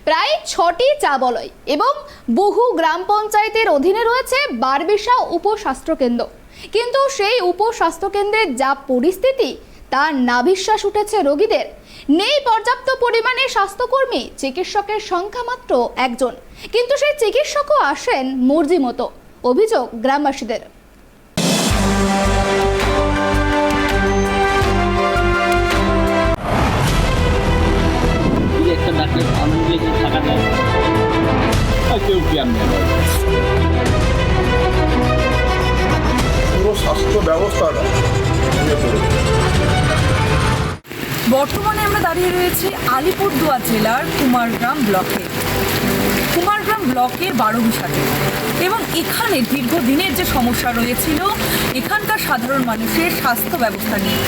প্রায় 6টি চা বলয় এবং বহু গ্রাম পঞ্চায়েতের অধীনে রয়েছে বারবিশা উপস্বাস্থ্য কেন্দ্র। কিন্তু সেই উপস্বাস্থ্যকেন্দ্রের যা পরিস্থিতি তা নাভিশ্বাস উঠেছে রোগীদের। নেই পর্যাপ্ত পরিমাণে স্বাস্থ্যকর্মী, চিকিৎসকের সংখ্যা মাত্র একজন, কিন্তু সেই চিকিৎসকও আসেন মর্জি মতো। অভিযোগ গ্রামবাসীদের। একটা ডাক্তার আমাদের থাকা যায় কেউ জ্ঞান নেই। পুরো স্বাস্থ্য ব্যবস্থাটা বর্তমানে আমরা দাঁড়িয়ে রয়েছি আলিপুরদুয়ার জেলার কুমারগ্রাম ব্লকে, কুমারগ্রাম ব্লকের বারোবিশাতে। এবং এখানে দীর্ঘদিনের যে সমস্যা রয়েছিল এখানকার সাধারণ মানুষের স্বাস্থ্য ব্যবস্থা নিয়ে,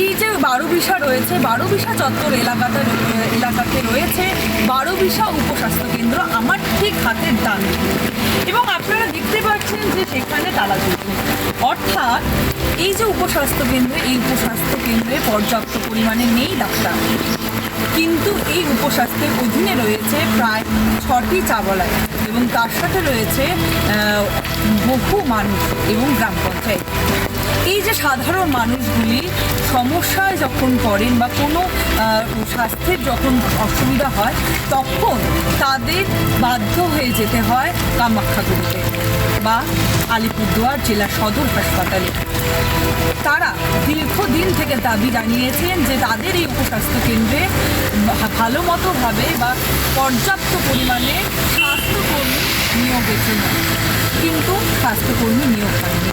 এই যে বারোবিশা রয়েছে, বারোবিশা চত্বর এলাকাতে রয়েছে বারোবিশা উপস্বাস্থ্য কেন্দ্র আমার ঠিক হাতের ডানে। এবং আপনারা দেখতে পাচ্ছেন যে সেখানে তালা ঝুলছে, অর্থাৎ এই যে উপস্বাস্থ্য কেন্দ্র, এই উপস্বাস্থ্য কেন্দ্রে পর্যাপ্ত পরিমাণে নেই ডাক্তার। কিন্তু এই উপস্বাস্থ্যের অধীনে রয়েছে প্রায় 6টি চা বলয় এবং তার সাথে রয়েছে বহু মানুষ এবং গ্রাম পঞ্চায়েত। এই যে সাধারণ মানুষগুলি সমস্যায় যখন পড়েন বা কোনো স্বাস্থ্যের যখন অসুবিধা হয় তখন তাদের বাধ্য হয়ে যেতে হয় কামাখ্যাগুড়িতে বা আলিপুরদুয়ার জেলা সদর হাসপাতালে। তারা দীর্ঘদিন থেকে দাবি জানিয়েছেন যে তাদের এই উপস্বাস্থ্য কেন্দ্রে ভালো মতোভাবে বা পর্যাপ্ত পরিমাণে স্বাস্থ্যকর্মী নিয়োগের জন্য, কিন্তু স্বাস্থ্যকর্মী নিয়োগ হয়নি।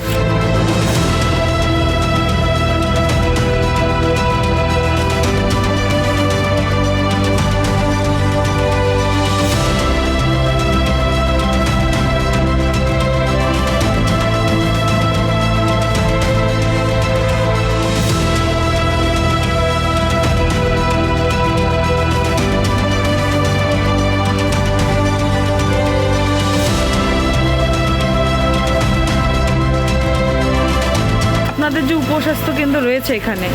আপনাদের যে উপস্বাস্থ্য কেন্দ্র রয়েছে এখানে,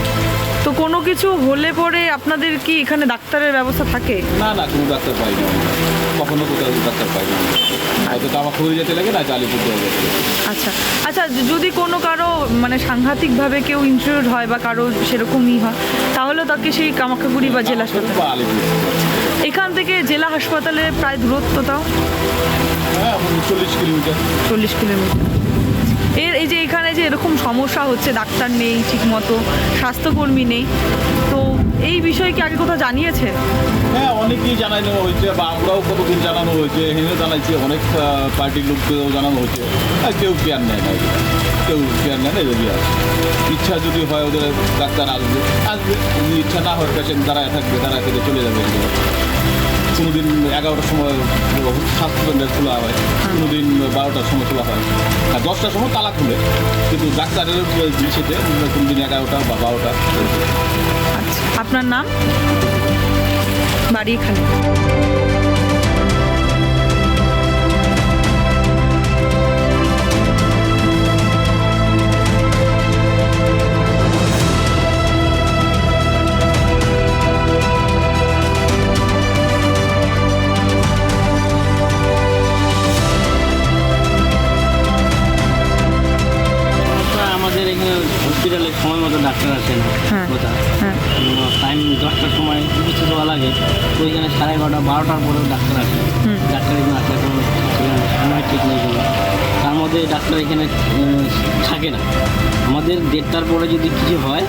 তো কোনো কিছু হলে পরে আপনাদের কি এখানে ডাক্তারের ব্যবস্থা থাকে? না না, কোনো ডাক্তার পাই না, কখনো কোথাও ডাক্তার পাই না। হয়তো তো আমার খুঁজে যেতে লাগে না আলিপুরদুয়ার যেতে লাগে। আচ্ছা আচ্ছা, যদি কোনো কারো মানে সাংঘাতিকভাবে কেউ ইনজুর্ড হয় বা কারো সেরকমই হয়, তাহলে তাকে সেই কামাখ্যাগুড়ি বা জেলা হাসপাতাল বা আলিপুর, এখান থেকে জেলা হাসপাতালে প্রায় দূরত্বটাও হ্যাঁ 40 কিলোমিটার। 40 কিলোমিটার। এই যে এখানে যে এরকম সমস্যা হচ্ছে, ডাক্তার নেই ঠিকমতো, স্বাস্থ্যকর্মী নেই, তো এই বিষয়ে কি আগে কোথাও জানিয়েছে? হ্যাঁ, অনেকেই জানানো হয়েছে বা আমরাও কতদিন জানানো হয়েছে, হেনেও জানাইছি, অনেক পার্টির লোককেও জানানো হয়েছে। কেউ কেয়ার নেয় না, কেউ কেয়ার নেয় না। যদি আসে ইচ্ছা যদি হয় ওদের ডাক্তার আসবে আসবে, যদি ইচ্ছা না হয় পেশেন্ট দাঁড়ায় থাকবে, দাঁড়ায় থেকে চলে যাবে। কোনো দিন 11টার সময় স্বাস্থ্যকেন্দ্র খোলা হয়, কোনো দিন 12টার সময় খোলা হয়, আর 10টার সময় তালা খুলে, কিন্তু ডাক্তারের জিনিসেতে কোনো দিন 11টা বা 12টা। আচ্ছা, আপনার নাম? বাড়ি এখানে। হসপিটালে সময় মতো ডাক্তার আসে না, টাইম 10টার সময় উপস্থিত হওয়া লাগে, ওইখানে 11:30 12টার পরেও ডাক্তার আসে। ডাক্তার এখানে আসলে কোনো সময় ঠিক নেই কোনো, তার মধ্যে ডাক্তার এখানে থাকে না। আমাদের 1:30টার পরে যদি কিছু হয়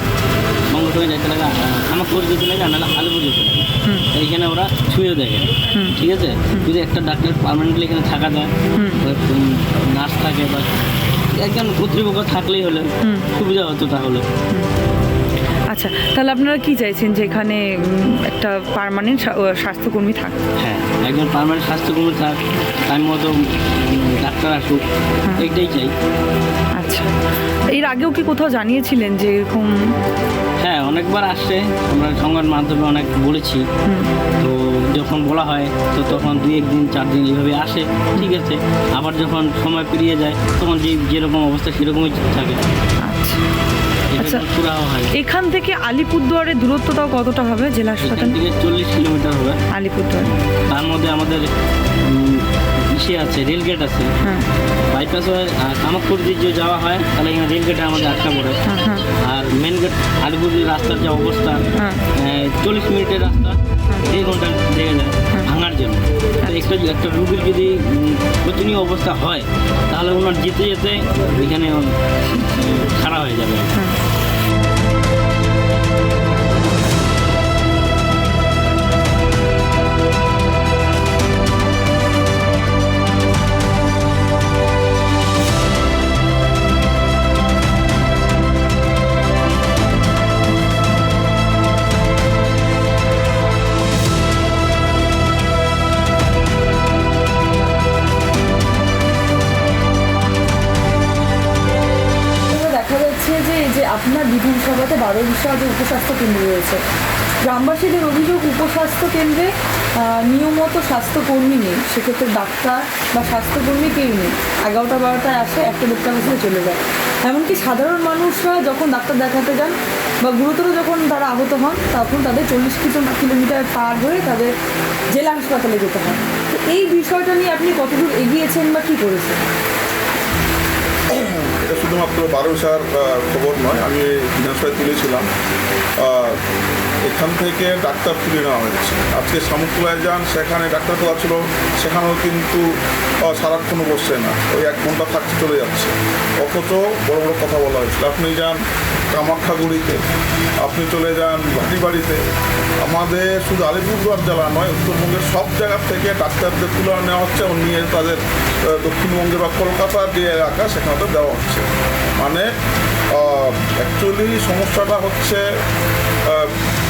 সঙ্গে সঙ্গে যেতে লাগে আমার করে যেতে লাগে, নাহলে আলিপুর যেতে লাগে। এইখানে ওরা ছুঁয়েও দেখে, ঠিক আছে। যদি একটা ডাক্তার পার্মানেন্টলি এখানে থাকা যায়, নার্স থাকে বা একজন কর্তৃপক্ষ থাকলেই হলে সুবিধা হতো তাহলে। আচ্ছা, তাহলে আপনারা কি চাইছেন যে এখানে একটা পার্মানেন্ট স্বাস্থ্যকর্মী থাক? হ্যাঁ, একজন পার্মানেন্ট স্বাস্থ্যকর্মী থাক, টাইম মতো ডাক্তার আসুক, এইটাই চাই। আচ্ছা, এর আগেও কি কোথাও জানিয়েছিলেন যে এরকম? হ্যাঁ, অনেকবার আসছে, আমরা সংবাদ মাধ্যমে অনেক বলেছি। তো যখন বলা হয় তো তখন 2-1 দিন 4 দিন এইভাবে আসে, ঠিক আছে। আবার যখন সময় পেরিয়ে যায় তখন যেরকম অবস্থা সেরকমই থাকে। আচ্ছা আচ্ছা, হয়। এখান থেকে আলিপুরদুয়ারের দূরত্বটাও কতটা হবে জেলা হাসপাতাল থেকে? 40 কিলোমিটার হবে আলিপুরদুয়ার। তার মধ্যে আমাদের ইসে আছে, রেলগেট আছে, হ্যাঁ বাইপাস হয়ে কামাখ্যার দিকে যে যাওয়া হয় তাহলে এখানে রেলগেটে আমাদের আটকা পড়ে। হ্যাঁ আর মেন গেট আলিপুরের রাস্তার যে অবস্থা, হ্যাঁ 40 মিনিটের রাস্তা 1 ঘন্টা লেগে যায় ভাঙার জন্য। তো একটা রুগীর যদি শোচনীয় অবস্থা হয় তাহলে ওনার যেতে যেতে এখানে খারাপ হয়ে যাবে। দেখা যাচ্ছে যে এই যে আপনার বিধানসভাতে 12 বিশাল যে উপস্বাস্থ্য কেন্দ্র রয়েছে, গ্রামবাসীদের অভিযোগ উপস্বাস্থ্য কেন্দ্রে নিয়মিত স্বাস্থ্যকর্মী নেই, সেক্ষেত্রে ডাক্তার বা স্বাস্থ্যকর্মী কেউ নেই। 11টা 12টায় আসে, 1টা 1:30টার মধ্যে চলে যায়। এমনকি সাধারণ মানুষরা যখন ডাক্তার দেখাতে যান বা গুরুতর যখন তারা আহত হন তখন তাদের 40 কিলোমিটার পার হয়ে তাদের জেলা হাসপাতালে যেতে হয়। তো এই বিষয়টা নিয়ে আপনি কতদূর এগিয়েছেন বা কী করেছেন? এটা শুধুমাত্র 12 বিশার খবর নয়, আমি বিধানসভায় তুলেছিলাম। এখান থেকে ডাক্তার তুলে নেওয়া হয়েছে। আজকে শামুকতলায় যান, সেখানে ডাক্তার দেওয়া ছিল, সেখানেও কিন্তু সারাক্ষণ বসছে না, ওই 1 ঘন্টা থাকতে চলে যাচ্ছে। অথচ বড় বড় কথা বলা হয়েছিল। আপনি যান কামাখ্যাগুড়িতে, আপনি চলে যান ভাটিবাড়িতে, আমাদের শুধু আলিপুরদুয়ার জেলা নয়, উত্তরবঙ্গের সব জায়গার থেকে ডাক্তারদের তুলে নেওয়া হচ্ছে এবং নিয়ে তাদের দক্ষিণবঙ্গে বা কলকাতার যে এলাকা সেখানে দেওয়া হচ্ছে। মানে অ্যাকচুয়ালি সমস্যাটা হচ্ছে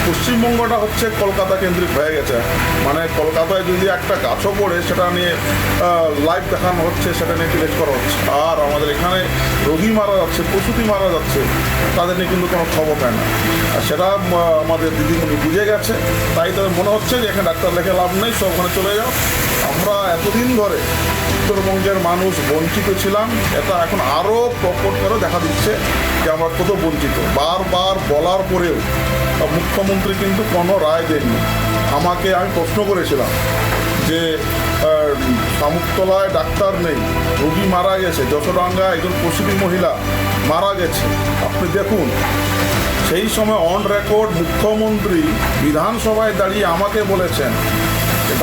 পশ্চিমবঙ্গটা হচ্ছে কলকাতা কেন্দ্রিক হয়ে গেছে। মানে কলকাতায় যদি একটা গাছও পড়ে সেটা নিয়ে লাইভ দেখানো হচ্ছে, সেটা নিয়ে টেলিকাস্ট করা হচ্ছে। আর আমাদের এখানে রোগী মারা যাচ্ছে, প্রসূতি মারা যাচ্ছে, তাদের নিয়ে কিন্তু কোনো খবর হয় না। আর সেটা আমাদের দিদিমণি বুঝে গেছে, তাই তাদের মনে হচ্ছে যে এখানে ডাক্তার লেখে লাভ নেই, সব ওখানে চলে যাও। আমরা এতদিন ধরে উত্তরবঙ্গের মানুষ বঞ্চিত ছিলাম, এটা এখন আরও প্রকট করে দেখা দিচ্ছে যে আমরা কত বঞ্চিত। বারবার বলার পরেও মুখ্যমন্ত্রী কিন্তু কোনো রায় দেননি। আমি প্রশ্ন করেছিলাম যে শামুকতলায় ডাক্তার নেই, রোগী মারা গেছে, যশোডাঙ্গায় একজন প্রসূতি মহিলা মারা গেছে, আপনি দেখুন। সেই সময় অন রেকর্ড মুখ্যমন্ত্রী বিধানসভায় দাঁড়িয়ে আমাকে বলেছেন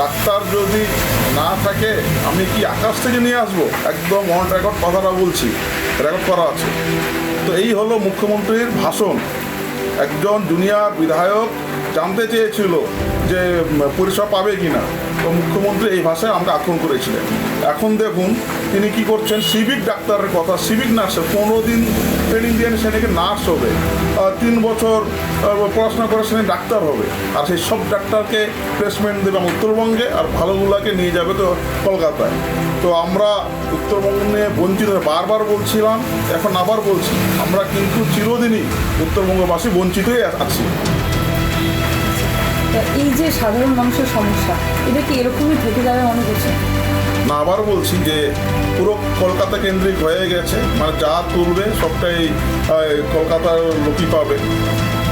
ডাক্তার যদি না থাকে আমি কি আকাশ থেকে নিয়ে আসবো। একদম অন রেকর্ড কথাটা বলছি, রেকর্ড করা আছে। তো এই হলো মুখ্যমন্ত্রীর ভাষণ। একজন জুনিয়র বিধায়ক জানতে চেয়েছিল যে পরিষেবা পাবে কি না, তো মুখ্যমন্ত্রী এই ভাষায় আমাকে আক্রমণ করেছিলেন। এখন দেখুন তিনি কি করছেন, সিভিক ডাক্তারের কথা, সিভিক নার্স 15 দিন ট্রেনিং দিয়ে সে নাকি নার্স হবে, 3 বছর পড়াশোনা করে সে ডাক্তার হবে। আর সেই সব ডাক্তারকে প্লেসমেন্ট দেবে উত্তরবঙ্গে, আর ভালোগুলোকে নিয়ে যাবে তো কলকাতায়। তো আমরা উত্তরবঙ্গ নিয়ে বঞ্চিত, বারবার বলছিলাম, এখন আবার বলছি, আমরা কিন্তু চিরদিনই উত্তরবঙ্গবাসী বঞ্চিতই আছি। এই যে সাধারণ মানুষের সমস্যা, এটা কি এরকমই থেকে যাবে মনে করছে? না, আবার বলছি যে পুরো কলকাতা কেন্দ্রিক হয়ে গেছে। মানে যা তুলবে সবটাই কলকাতার লোকই পাবে।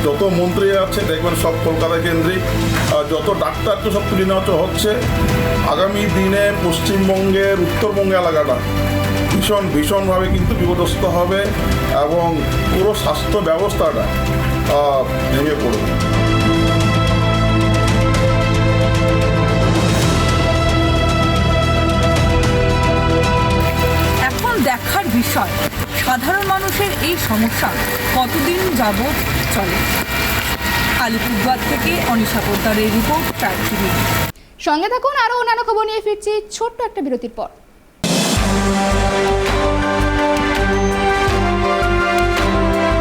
যত মন্ত্রী আছে দেখবেন সব কলকাতা কেন্দ্রিক, যত ডাক্তার তো সব তুলে নেওয়া হচ্ছে। আগামী দিনে পশ্চিমবঙ্গের উত্তরবঙ্গ এলাকাটা ভীষণভাবে কিন্তু বিপদগ্রস্ত হবে এবং পুরো স্বাস্থ্য ব্যবস্থাটা ভেঙে পড়বে। দেখার বিষয় সাধারণ মানুষের এই সমস্যা কতদিন যাবৎ চলে। আলিপুরদুয়ার থেকে অনিশা পোদ্দারের রিপোর্ট, ট্রাইব টিভি। সঙ্গে থাকুন, আরও অন্যান্য খবর নিয়ে ফিরছি ছোট্ট একটা বিরতির পর।